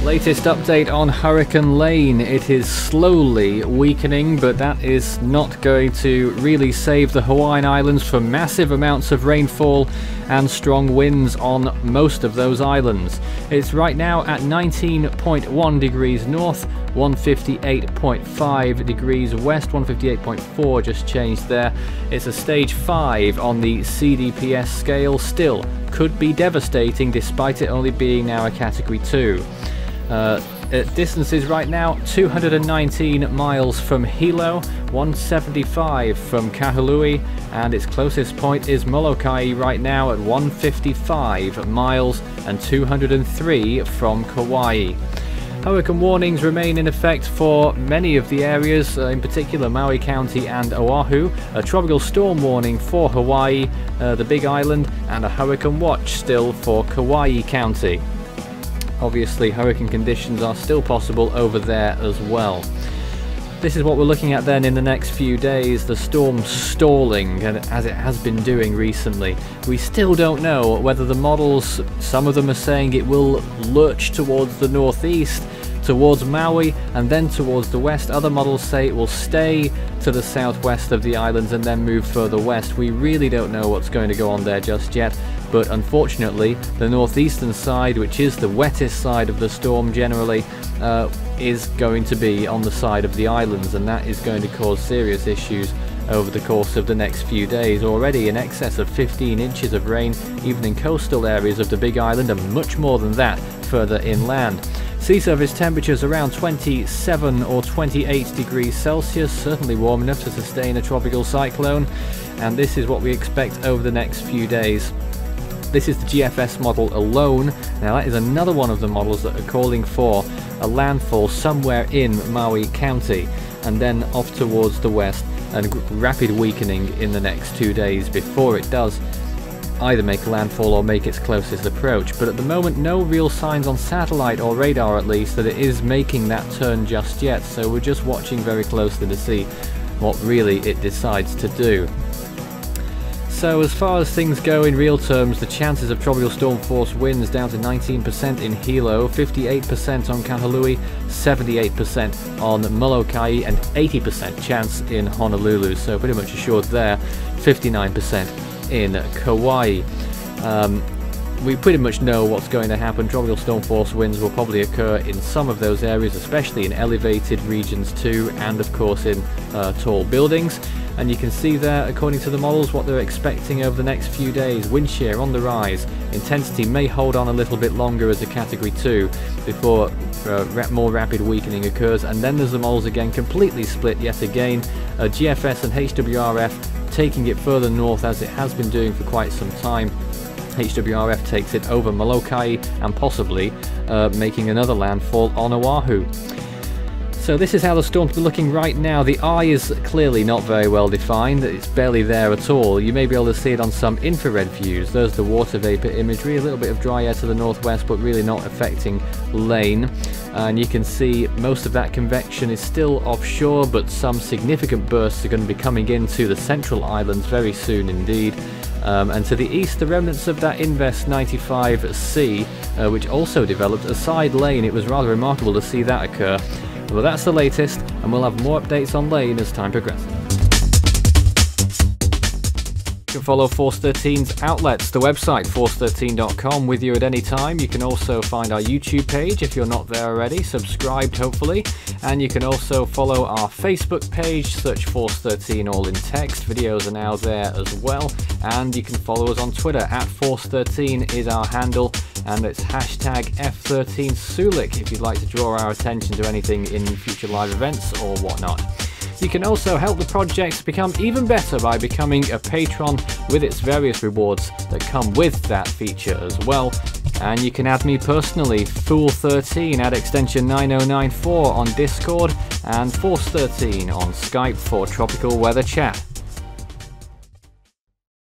Latest update on Hurricane Lane. It is slowly weakening, but that is not going to really save the Hawaiian Islands from massive amounts of rainfall and strong winds on most of those islands. It's right now at 19.1 degrees north, 158.5 degrees west, 158.4 just changed there. It's a stage 5 on the CDPS scale. Still could be devastating despite it only being now a category 2. Distances right now 219 miles from Hilo, 175 from Kahului, and its closest point is Molokai right now at 155 miles and 203 from Kauai. Hurricane warnings remain in effect for many of the areas, in particular Maui County and Oahu, a tropical storm warning for Hawaii, the Big Island, and a hurricane watch still for Kauai County. Obviously, hurricane conditions are still possible over there as well. This is what we're looking at then in the next few days, the storm stalling, and as it has been doing recently. We still don't know whether the models, some of them are saying it will lurch towards the northeast, towards Maui, and then towards the west. Other models say it will stay to the southwest of the islands and then move further west. We really don't know what's going to go on there just yet, but unfortunately the northeastern side, which is the wettest side of the storm generally, is going to be on the side of the islands, and that is going to cause serious issues over the course of the next few days. Already in excess of 15 inches of rain, even in coastal areas of the Big Island, and much more than that further inland. Sea surface temperatures around 27 or 28 degrees Celsius, certainly warm enough to sustain a tropical cyclone, and this is what we expect over the next few days. This is the GFS model alone. Now that is another one of the models that are calling for a landfall somewhere in Maui County and then off towards the west, and rapid weakening in the next 2 days before it does either make a landfall or make its closest approach. But at the moment, no real signs on satellite or radar at least that it is making that turn just yet, so we're just watching very closely to see what really it decides to do. So as far as things go in real terms, the chances of tropical storm force winds down to 19% in Hilo, 58% on Kahului, 78% on Molokai, and 80% chance in Honolulu, so pretty much assured there, 59% in Kauai. We pretty much know what's going to happen. Tropical storm force winds will probably occur in some of those areas, especially in elevated regions too, and of course in tall buildings. And you can see there, according to the models, what they're expecting over the next few days. Wind shear on the rise. Intensity may hold on a little bit longer as a category 2 before more rapid weakening occurs. And then there's the models again, completely split yet again. GFS and HWRF taking it further north as it has been doing for quite some time. HWRF takes it over Molokai and possibly making another landfall on Oahu. So this is how the storm's looking right now. The eye is clearly not very well defined. It's barely there at all. You may be able to see it on some infrared views. There's the water vapor imagery, a little bit of dry air to the northwest, but really not affecting Lane. And you can see most of that convection is still offshore, but some significant bursts are going to be coming into the central islands very soon indeed. And to the east, the remnants of that Invest 95C, which also developed a side lane. It was rather remarkable to see that occur. Well, that's the latest, and we'll have more updates on Lane as time progresses. You can follow Force 13's outlets, the website force13.com, with you at any time. You can also find our YouTube page if you're not there already, subscribed hopefully, and you can also follow our Facebook page, search Force 13 all in text. Videos are now there as well, and you can follow us on Twitter at Force13 is our handle, and it's hashtag F13Sulik if you'd like to draw our attention to anything in future live events or whatnot. You can also help the project become even better by becoming a patron with its various rewards that come with that feature as well. And you can add me personally, Fool13 at extension 9094 on Discord, and Force13 on Skype for tropical weather chat.